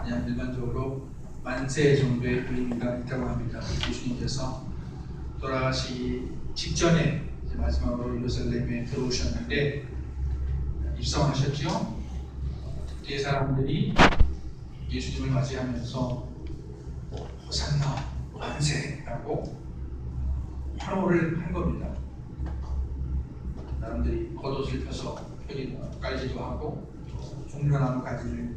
그냥 일반적으로 만세 정도의 의미가 있다고 합니다. 예수님께서 돌아가시기 직전에 이제 마지막으로 예루살렘에 들어오셨는데 입성하셨죠. 뒤에 사람들이 예수님을 맞이하면서 호산나 만세라고 환호를 한 겁니다. 사람들이 겉옷을 펴서 깔기도 하고 종려나무 가지를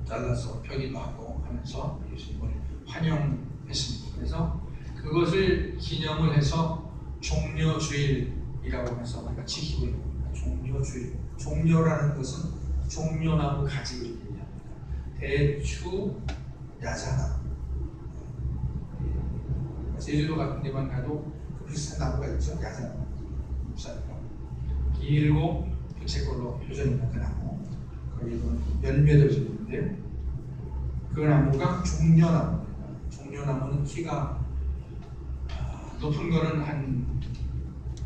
잘라서 펴기도 하고 하면서 예수님을 환영했습니다. 그래서 그것을 기념을 해서 종려주일이라고 해서 우리가 지키고 있는 겁니다. 종려주일. 종려라는 것은 종려나무 가지를 얘기합니다. 대추, 야자나무. 제주도 같은 데만 가도 그 비슷한 나무가 있죠. 야자나무. 길고 부채꼴로 표정이 있는 그 나무. 거기에는 열매를 지는데 그 나무가 종려나무입니다. 종려나무는 키가 높은 거는 한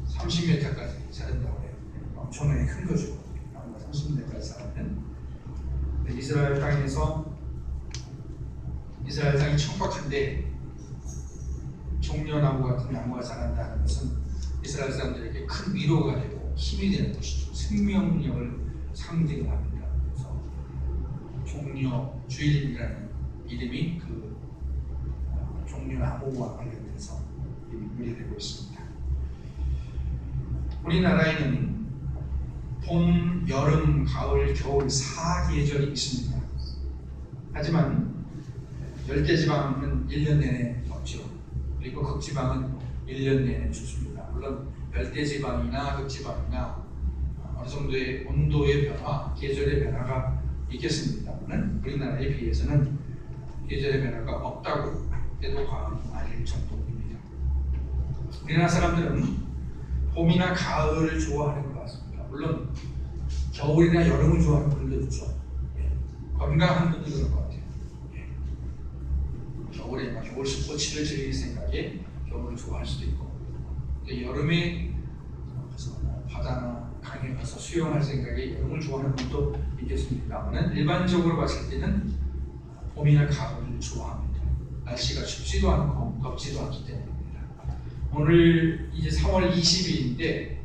30m까지 자란다고 해요. 엄청나게 큰 거죠. 나무가 30m까지 자라면. 이스라엘 땅에서 이스라엘 땅이 척박한데 종려나무 같은 나무가 자란다는 것은 이스라엘 사람들에게 큰 위로가 되고 힘이 되는 것이죠. 생명력을 상징을 합니다. 그래서 종려주일이라는 이름이 그 종려나무와 관련돼서 유래되고 있습니다. 우리나라에는 봄, 여름, 가을, 겨울 4계절이 있습니다. 하지만 열대지방은 1년 내내 덥죠. 그리고 극지방은 1년 내내 춥습니다. 물론 열대지방이나 극지방이나 어느 정도의 온도의 변화, 계절의 변화가 있겠습니다만 우리나라에 비해서는 계절의 변화가 없다고 해도 과언이 아닐 정도입니다. 우리나라 사람들은 봄이나 가을을 좋아하는 것 같습니다. 물론 겨울이나 여름을 좋아하는 분들도 있죠. 건강한 분들은 그런 것 같아요. 겨울에 겨울 스포츠를 즐길 생각에 겨울을 좋아할 수도 있고, 여름에 바다나 강에 가서 수영할 생각에 여름을 좋아하는 분도 있겠습니다만 일반적으로 봤을 때는 봄이나 가을을 좋아합니다. 날씨가 춥지도 않고 덥지도 않기 때문입니다. 오늘 이제 3월 20일인데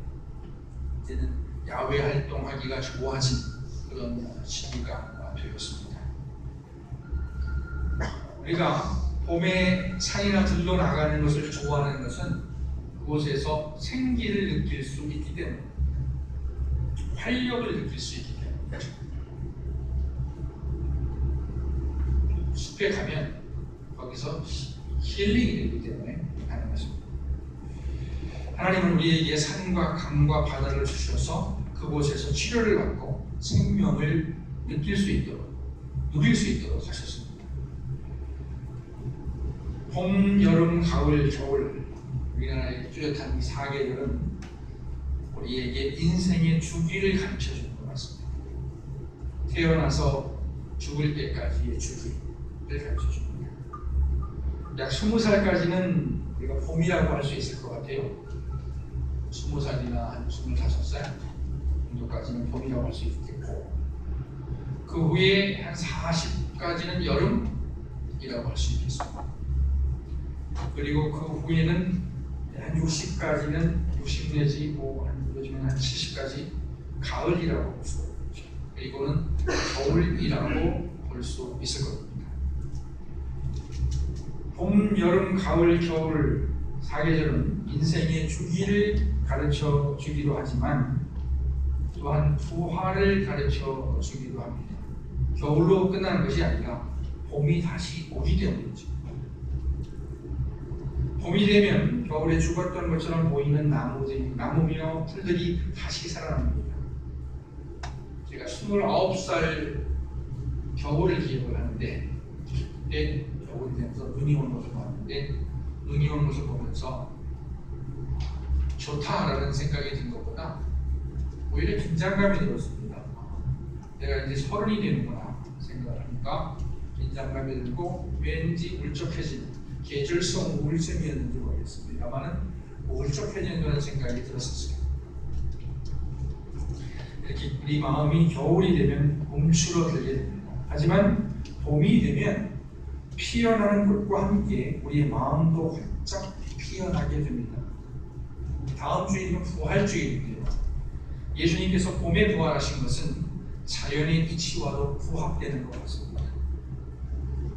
이제는 야외 활동하기가 좋아진 그런 시기가 되었습니다. 우리가 봄에 산이나 들로 나가는 것을 좋아하는 것은 그곳에서 생기를 느낄 수 있기 때문입니다. 활력을 느낄 수 있기 때문입니다. 숲에 가면 거기서 힐링이 되기 때문에 하는 것입니다. 하나님은 우리에게 산과 강과 바다를 주셔서 그곳에서 치료를 받고 생명을 느낄 수 있도록, 누릴 수 있도록 하셨습니다. 봄, 여름, 가을, 겨울, 우리나라의 뚜렷한 이 4계절은 우리에게 인생의 주기를 가르쳐주는 것 같습니다. 태어나서 죽을 때까지의 주기를 가르쳐줍니다. 약 20살까지는 우리가 봄이라고 할 수 있을 것 같아요. 20살이나 한 25살 정도까지는 봄이라고 할 수 있겠고, 그 후에 한 40까지는 여름이라고 할 수 있겠습니다. 그리고 그 후에는 한 60까지는 60 내지 요즘은 한 70까지 가을이라고 볼 수 있죠. 그리고는 겨울이라고 볼 수 있을 겁니다. 봄, 여름, 가을, 겨울 4계절은 인생의 주기를 가르쳐 주기도 하지만 또한 부활을 가르쳐 주기도 합니다. 겨울로 끝나는 것이 아니라 봄이 다시 오기 때문이죠. 봄이 되면 겨울에 죽었던 것처럼 보이는 나무며 풀들이 다시 살아납니다. 제가 29살 겨울을 기억을 하는데, 그때 겨울이 되면서 눈이 온 것을 봤는데, 눈이 온 것을 보면서 좋다라는 생각이 든 것보다 오히려 긴장감이 들었습니다. 내가 이제 30이 되는구나 생각을 하니까 긴장감이 들고 왠지 울적해지는, 계절성 우울증이었는지 모르겠습니다만은 울적해지는 그런 생각이 들었었어요. 이렇게 우리 마음이 겨울이 되면 움츠러들게 됩니다. 하지만 봄이 되면 피어나는 것과 함께 우리의 마음도 활짝 피어나게 됩니다. 다음 주일은 부활주일인데요. 예수님께서 봄에 부활하신 것은 자연의 이치와도 부합되는 것 같습니다.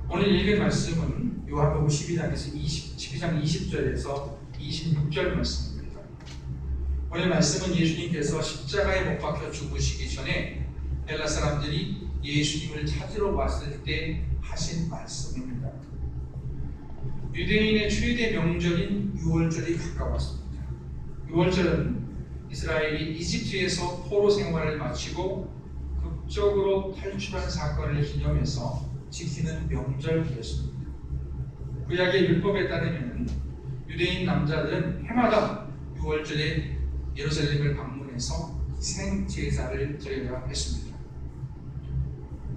오늘 읽은 말씀은 요한복음 12장 20절에서 26절 말씀입니다. 오늘 말씀은 예수님께서 십자가에 못 박혀 죽으시기 전에 헬라 사람들이 예수님을 찾으러 왔을 때 하신 말씀입니다. 유대인의 최대 명절인 유월절이 가까웠습니다. 유월절은 이스라엘이 이집트에서 포로 생활을 마치고 극적으로 탈출한 사건을 기념해서 지키는 명절이었습니다. 구약의 율법에 따르면 유대인 남자들은 해마다 유월절에 예루살렘을 방문해서 희생 제사를 드려야 했습니다.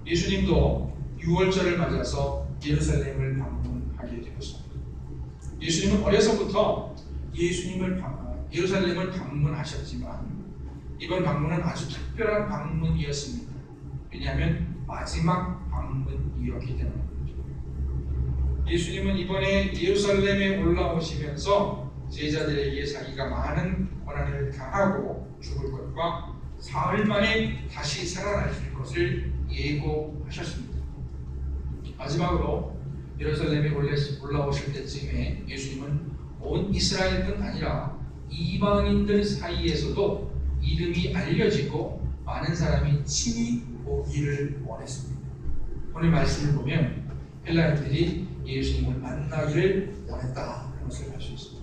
예수님도 유월절을 맞아서 예루살렘을 방문하게 되었습니다. 예수님은 어려서부터 예루살렘을 방문하셨지만 이번 방문은 아주 특별한 방문이었습니다. 왜냐하면 마지막 방문이었기 때문입니다. 예수님은 이번에 예루살렘에 올라오시면서 제자들에게 자기가 많은 고난을 당하고 죽을 것과 사흘 만에 다시 살아나실 것을 예고하셨습니다. 마지막으로 예루살렘에 올라오실 때쯤에 예수님은 온 이스라엘뿐 아니라 이방인들 사이에서도 이름이 알려지고 많은 사람이 친히 보기를 원했습니다. 오늘 말씀을 보면 헬라인들이 예수님을 만나기를 원했다는 것을 알 수 있습니다.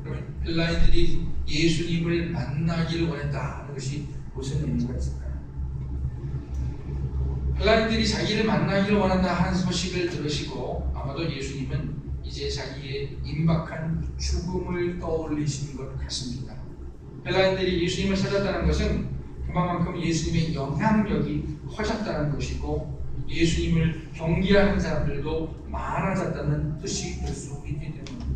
그러면 헬라인들이 예수님을 만나기를 원했다는 것이 무슨 의미가 있을까요? 헬라인들이 자기를 만나기를 원한다 하는 소식을 들으시고 아마도 예수님은 이제 자기의 임박한 죽음을 떠올리신 것 같습니다. 헬라인들이 예수님을 찾았다는 것은 그만큼 예수님의 영향력이 커졌다는 것이고 예수님을 경계하는 사람들도 많아졌다는 뜻이 될 수 있기 때문입니다.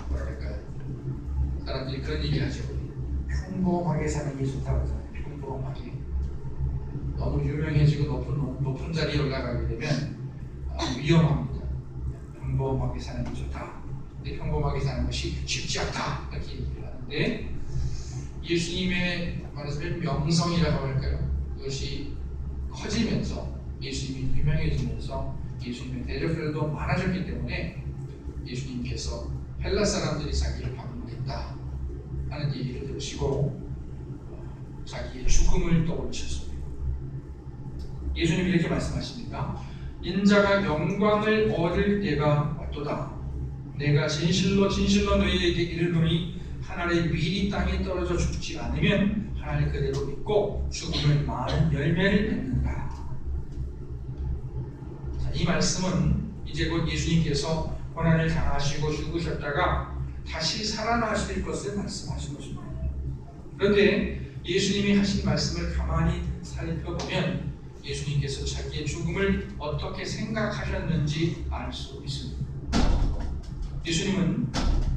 뭐랄까요? 사람들이 그런 얘기하죠. 평범하게 사는 게 좋다고 하잖아요. 평범하게. 너무 유명해지고 높은 자리에 올라가게 되면 위험합니다. 평범하게 사는 게 좋다. 근데 평범하게 사는 것이 쉽지 않다. 이렇게 얘기를 하는데 예수님의 말하자면 명성이라고 할까요? 그것이 커지면서 예수님이 유명해지면서 예수님의 대적들도 많아졌기 때문에 예수님께서 헬라 사람들이 자기를 방문했다 하는 얘기를 들으시고 자기의 죽음을 떠올리셨습니다. 예수님이 이렇게 말씀하십니다. 인자가 영광을 얻을 때가 왔도다. 내가 진실로 너희에게 이르노니 한 알이 미리 땅에 떨어져 죽지 않으면 한 알 그대로 있고 죽으면 많은 열매를 맺는다. 자, 이 말씀은 이제 곧 예수님께서 고난을 당하시고 죽으셨다가 다시 살아나실 것을 말씀하신 것입니다. 그런데 예수님이 하신 말씀을 가만히 살펴보면 예수님께서 자기의 죽음을 어떻게 생각하셨는지 알 수 있습니다. 예수님은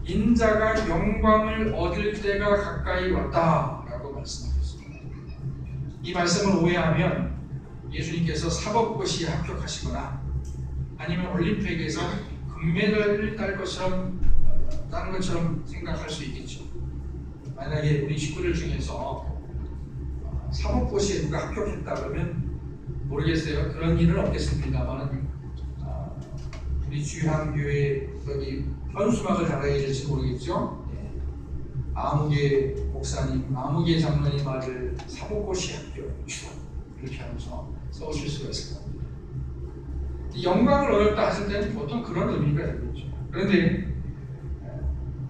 인자가 영광을 얻을 때가 가까이 왔다라고 말씀하셨습니다. 이 말씀을 오해하면 예수님께서 사법고시에 합격하시거나 아니면 올림픽에서 금메달을 따는 것처럼 생각할 수 있겠죠. 만약에 우리 식구들 중에서 사법고시에 누가 합격했다 그러면 모르겠어요. 그런 일은 없겠습니다만 우리 주한교회 여기 현수막을 달아야 될지 모르겠죠. 네. 아무개 목사님, 아무개 장로님 아들 사법고시 합격 이렇게 하면서 써오실 수가 있을 겁니다. 영광을 얻었다 하실 때는 보통 그런 의미가 되겠죠. 그런데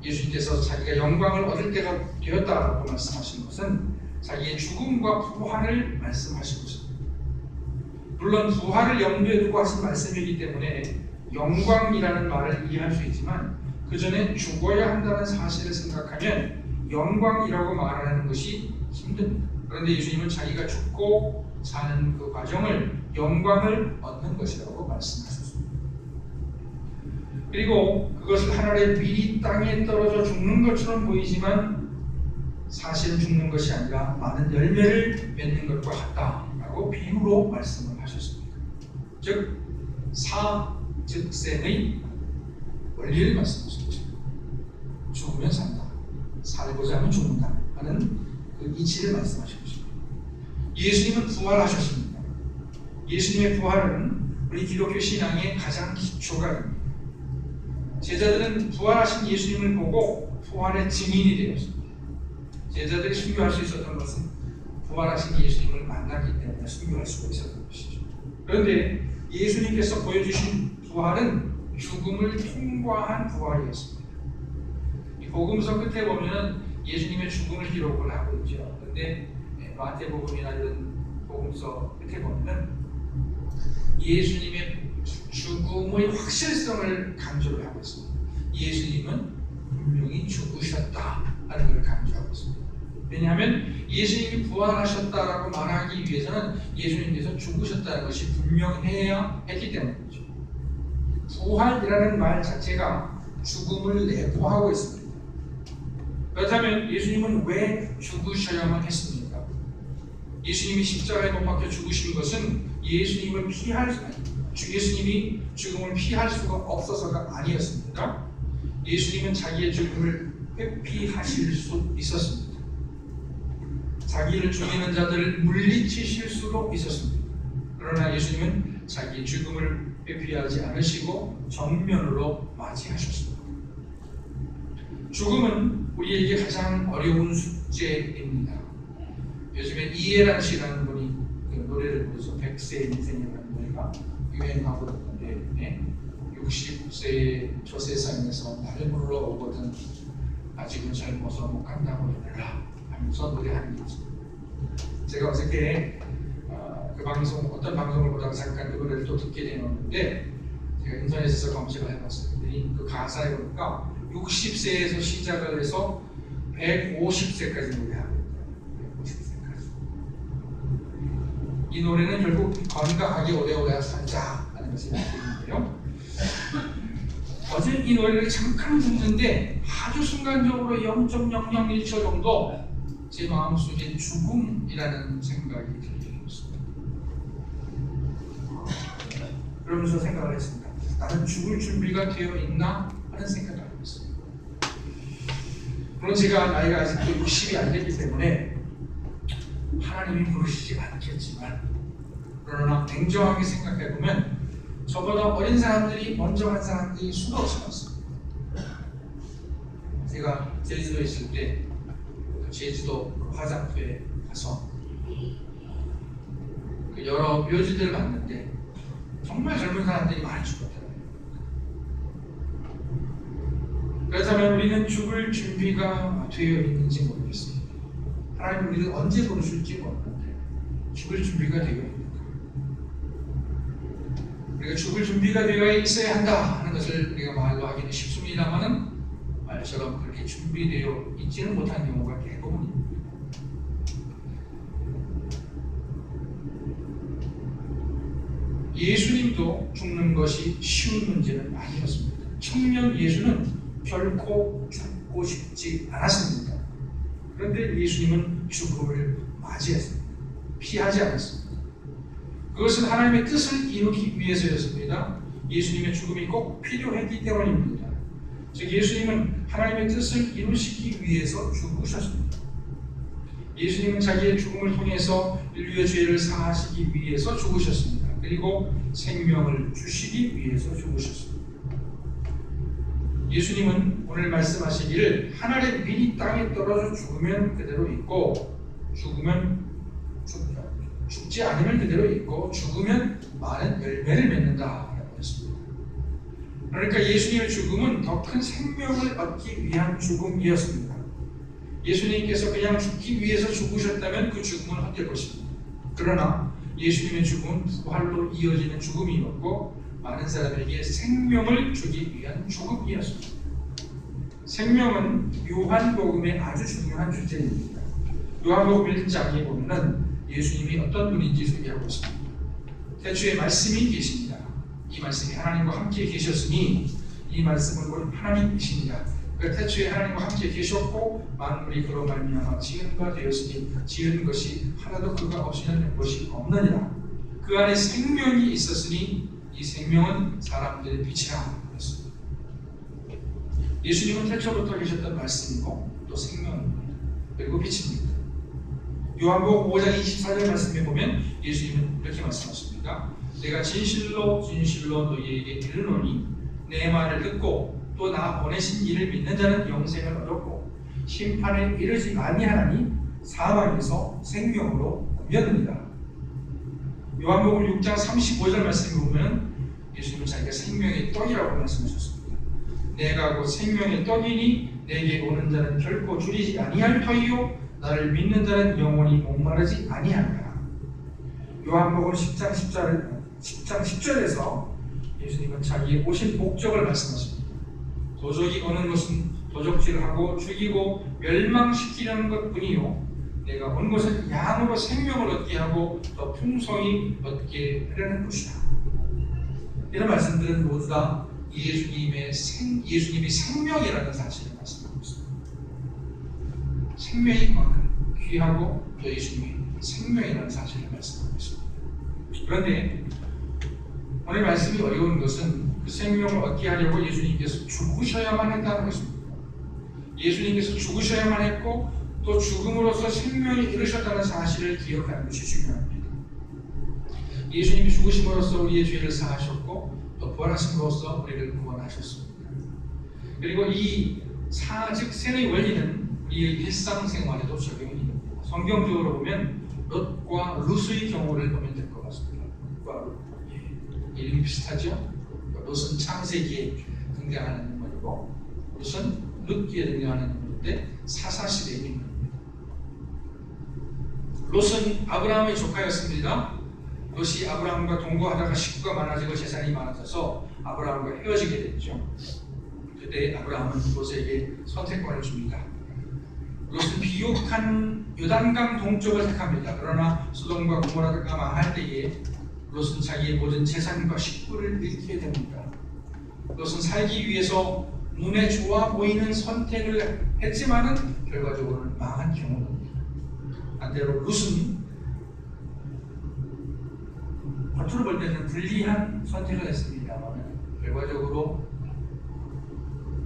예수님께서 자기가 영광을 얻을 때가 되었다라고 말씀하신 것은 자기의 죽음과 부활을 말씀하신 것입니다. 물론 부활을 염두에 두고 하신 말씀이기 때문에 영광이라는 말을 이해할 수 있지만 그 전에 죽어야 한다는 사실을 생각하면 영광이라고 말하는 것이 힘듭니다. 그런데 예수님은 자기가 죽고 사는 그 과정을 영광을 얻는 것이라고 말씀하셨습니다. 그리고 그것을 하늘에 미리 땅에 떨어져 죽는 것처럼 보이지만 사실은 죽는 것이 아니라 많은 열매를 맺는 것과 같다라고 비유로 말씀을 하셨습니다. 즉 사즉생의 원리를 말씀하셨죠. 죽으면 산다, 살고자 하면 죽는다 하는 그 이치를 말씀하셨습니다. 예수님은 부활하셨습니다. 예수님의 부활은 우리 기독교 신앙의 가장 기초가 됩니다. 제자들은 부활하신 예수님을 보고 부활의 증인이 되었습니다. 제자들이 순교할 수 있었던 것은 부활하신 예수님을 만났기 때문에 순교할 수가 있었던 것이죠. 그런데 예수님께서 보여주신 부활은 죽음을 통과한 부활이었습니다. 이 복음서 끝에 보면 예수님의 죽음을 기록을 하고 있죠. 그런데 마태복음이나 이런 복음서 끝에 보면 예수님의 죽음의 확실성을 강조를 하고 있습니다. 예수님은 분명히 죽으셨다 하는 걸 강조하고 있습니다. 왜냐하면 예수님이 부활하셨다라고 말하기 위해서는 예수님께서 죽으셨다는 것이 분명해야 했기 때문이죠. 부활이라는 말 자체가 죽음을 내포하고 있습니다. 그렇다면 예수님은 왜 죽으셔야만 했습니까? 예수님이 십자가에 못 박혀 죽으신 것은 예수님이 죽음을 피할 수가 없어서가 아니었습니다. 예수님은 자기의 죽음을 회피하실 수 있었습니다. 자기를 죽이는 자들을 물리치실 수도 있었습니다. 그러나 예수님은 자기의 죽음을 회피하지 않으시고 정면으로 맞이하셨습니다. 죽음은 우리에게 가장 어려운 숙제입니다. 요즘에 이해란 씨라는 분이 그 노래를 부르서 100세 인생이라는 노래가 유행하고 있는데 60세의 저 세상에서 나를 부르러 오거든 아직은 젊어서 못 간다고 해달라 하면서 노래하는 게 있습니다. 제가 어저께 그 방송 어떤 방송을 보다가 잠깐 그 노래를 또 듣게 되었는데 제가 인터넷에서 검색을 해봤어요. 그 가사에 보니까 60세에서 시작을 해서 150세까지 노래하고 있어요. 150세까지. 이 노래는 결국 건강하게 오래오래 살자 하는 것이 있는데요. 어제 이 노래를 잠깐 듣는데 아주 순간적으로 0.001초 정도 제 마음속에 죽음이라는 생각이 들었습니다. 그러면서 생각을 했습니다. 나는 죽을 준비가 되어 있나 하는 생각을 하고 있습니다. 물론 제가 나이가 아직도 60이 안 됐기 때문에 하나님이 부르시지 않겠지만 그러나 냉정하게 생각해보면 저보다 어린 사람들이 먼저 간 사람들이 수도 없이 많습니다. 제가 제주도에 있을 때 제주도 화장터에 가서 여러 묘지들을 봤는데 정말 젊은 사람들이 많이 죽었더라고요. 그렇다면 우리는 죽을 준비가 되어 있는지 모르겠습니다. 하나님 우리를 언제 부르실지 모르는데 죽을 준비가 되어 있는가? 우리가 죽을 준비가 되어 있어야 한다 하는 것을 우리가 말로 하기는 쉽습니다만은 말처럼 그렇게 준비되어 있지는 못한 경우가 대부분입니다. 예수님도 죽는 것이 쉬운 문제는 아니었습니다. 청년 예수는 결코 죽고 싶지 않았습니다. 그런데 예수님은 죽음을 맞이했습니다. 피하지 않았습니다. 그것은 하나님의 뜻을 이루기 위해서였습니다. 예수님의 죽음이 꼭 필요했기 때문입니다. 즉 예수님은 하나님의 뜻을 이루시기 위해서 죽으셨습니다. 예수님은 자기의 죽음을 통해서 인류의 죄를 사하시기 위해서 죽으셨습니다. 그리고 생명을 주시기 위해서 죽으셨습니다. 예수님은 오늘 말씀하시기를 하늘의 밀이 땅에 떨어져 죽으면 그대로 있고 죽지 않으면 그대로 있고 죽으면 많은 열매를 맺는다라고 했습니다. 그러니까 예수님의 죽음은 더 큰 생명을 얻기 위한 죽음이었습니다. 예수님께서 그냥 죽기 위해서 죽으셨다면 그 죽음은 헛될 것입니다. 그러나 예수님의 죽음은 부활로 이어지는 죽음이었고 많은 사람에게 생명을 주기 위한 죽음이었습니다. 생명은 요한복음의 아주 중요한 주제입니다. 요한복음 1장에 보면 예수님이 어떤 분인지 소개하고 있습니다. 태초에 말씀이 계십니다. 이 말씀이 하나님과 함께 계셨으니 이 말씀은 곧 하나님이십니다. 태초에 하나님과 함께 계셨고 만물이 그로 말미암아 지은 바 되었으니 지은 것이 하나도 그가 없이는 된 것이 없느니라. 그 안에 생명이 있었으니 이 생명은 사람들의 빛이라 했습니다. 예수님은 태초부터 계셨던 말씀이고 또 생명입니다. 그리고 빛입니다. 요한복음 5장 24절 말씀에 보면 예수님은 이렇게 말씀하십니다. 내가 진실로 진실로 너희에게 이르노니 내 말을 듣고 또 나 보내신 이를 믿는 자는 영생을 얻었고 심판에 이르지 아니하나니 사망에서 생명으로 옮겼느니라. 요한복음 6장 35절 말씀에 보면 예수님은 자기가 생명의 떡이라고 말씀하셨습니다. 내가 곧 생명의 떡이니 내게 오는 자는 결코 줄이지 아니할 터이요 나를 믿는 자는 영원히 목마르지 아니하리라. 요한복음 10장 10절에서 예수님은 자기의 오신 목적을 말씀하십니다. 도적이 오는 것은 도적질을 하고 죽이고 멸망시키려는 것뿐이요 내가 온 것은 양으로 생명을 얻게 하고 더 풍성히 얻게 하려는 것이다. 이런 말씀들은 모두 다 예수님이 생명이라는 사실을 말씀하고 있습니다. 생명이 그만큼 귀하고 또 예수님이 생명이라는 사실을 말씀하고 있습니다. 그런데 오늘 말씀이 어려운 것은 그 생명을 얻게 하려고 예수님께서 죽으셔야만 했다는 것입니다. 예수님께서 죽으셔야만 했고 또 죽음으로써 생명이 이르셨다는 사실을 기억하는 것이 중요합니다. 예수님이 죽으심으로써 우리의 죄를 사하셨고 또 부활하심으로써 우리를 구원하셨습니다. 그리고 이 사즉생의 원리는 우리의 일상생활에도 적용이 됩니다. 성경적으로 보면 롯과 룻의 경우를 보면 될 것 같습니다. 롯과 룻. 이름이 비슷하죠? 롯은 창세기에 등장하는 인물이고 룻은 룻기에 등장하는 인물인데 사사시대의 인물입니다. 롯은 아브라함의 조카였습니다. 롯이 아브라함과 동거하다가 식구가 많아지고 재산이 많아져서 아브라함과 헤어지게 됐죠. 그때 아브라함은 롯에게 선택권을 줍니다. 롯은 비옥한 요단강 동쪽을 택합니다. 그러나 소돔과 고모라가 망할 때에 롯은 자기의 모든 재산과 식구를 잃게 됩니다. 롯은 살기 위해서 눈에 좋아 보이는 선택을 했지만은 결과적으로는 망한 경우입니다. 반대로 롯은 겉으로 볼 때는 불리한 선택을 했습니다만 결과적으로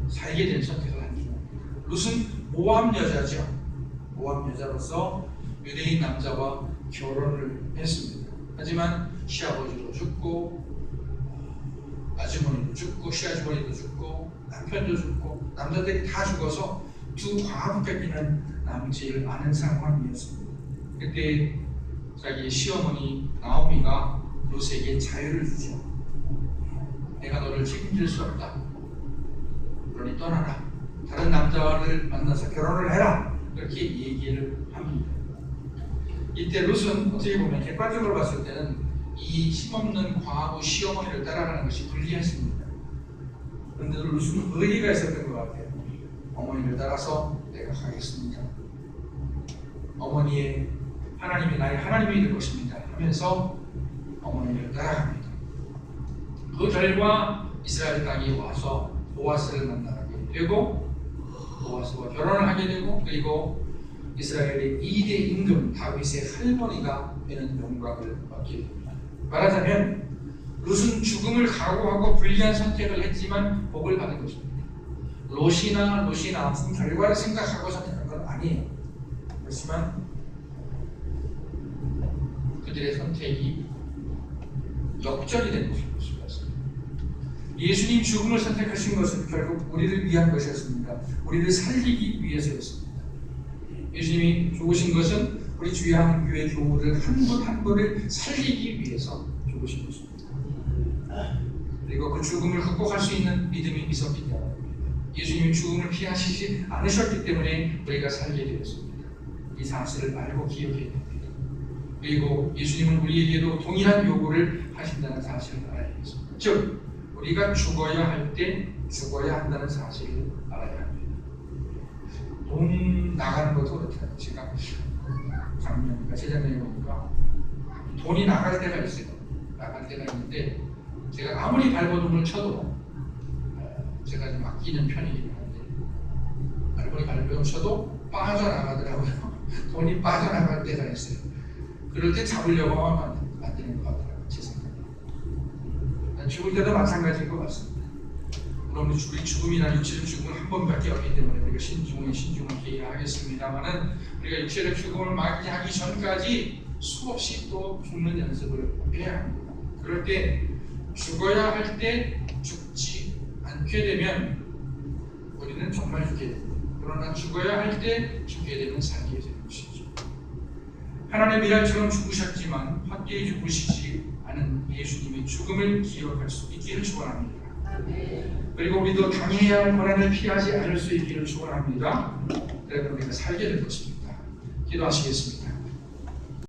살게 된 선택을 한 경우입니다. 롯은 모압 여자죠. 모압 여자로서 유대인 남자와 결혼을 했습니다. 하지만 시아버지도 죽고 아주머니도 죽고 시아주머니도 죽고 남편도 죽고 남자들이 다 죽어서 두 과부밖에는 남지 않은 상황이었습니다. 그때 자기 시어머니 나오미가 롯에게 자유를 주죠. 내가 너를 책임질 수 없다. 그러니 떠나라. 다른 남자를 만나서 결혼을 해라. 그렇게 얘기를 합니다. 이때 롯은 어떻게 보면 객관적으로 봤을 때는 이 힘없는 과부 시어머니를 따라가는 것이 불리했습니다. 그런데 롯은 의리가 있었던 것 같아요. 어머니를 따라서 내가 가겠습니다. 어머니의 하나님이 나의 하나님이 될 것입니다 하면서 어머니를 따라갑니다. 그 결과 이스라엘 땅에 와서 보아스를 만나게 되고 보아스와 결혼을 하게 되고 그리고 이스라엘의 2대 임금 다윗의 할머니가 되는 영광을 얻게 됩니다. 말하자면 롯은 죽음을 각오하고 불리한 선택을 했지만 복을 받은 것입니다. 롯이나 무슨 결과를 생각하고 선택한 건 아니에요. 그렇지만 그들의 선택이 역전이 된 것입니다. 예수님 죽음을 선택하신 것은 결국 우리를 위한 것이었습니다. 우리를 살리기 위해서였습니다. 예수님이 죽으신 것은 우리 주야한교회 교우를 한 분 한 분을 살리기 위해서 죽으신 것입니다. 그리고 그 죽음을 극복할 수 있는 믿음이 있었기 때문에 예수님이 죽음을 피하시지 않으셨기 때문에 우리가 살게 되었습니다. 이 사실을 알고 기억해야 됩니다. 그리고 예수님은 우리에게도 동일한 요구를 하신다는 사실을 알아야 합니다. 즉 우리가 죽어야 할 때 죽어야 한다는 사실을 알아야 합니다. 돈 나가는 것도 그렇다. 제가 작년인가 재작년에 보니까 돈이 나갈 때가 있어요. 나갈 때가 있는데 제가 아무리 발버둥을 쳐도 제가 좀 아끼는 편이긴 한데 알코올이 갈비용쳐도 빠져나가더라고요. 돈이 빠져나갈 때가 있어요. 그럴 때 잡으려고 하면 만드는 것 같더라고요. 제 생각에. 죽을 때도 마찬가지인 것 같습니다. 물론 우리 죽음이나 육체적 죽음은 한 번밖에 없기 때문에 우리가 신중하게 이해하겠습니다만은 우리가 육체적 죽음을 맞이하기 전까지 수없이 또 죽는 연습을 해야 합니다. 그럴 때 죽어야 할 때 죽지 않게 되면 우리는 정말 죽게 됩니다. 그러나 죽어야 할 때 죽게 되면 살게 되는 것이죠. 하나님의 미랄처럼 죽으셨지만 헛되이 죽으시지 않은 예수님의 죽음을 기억할 수 있기를 축원합니다. 그리고 우리도 당해야 할 고난을 피하지 않을 수 있기를 축원합니다. 그래서 우리가 살게 될 것입니다. 기도하시겠습니다.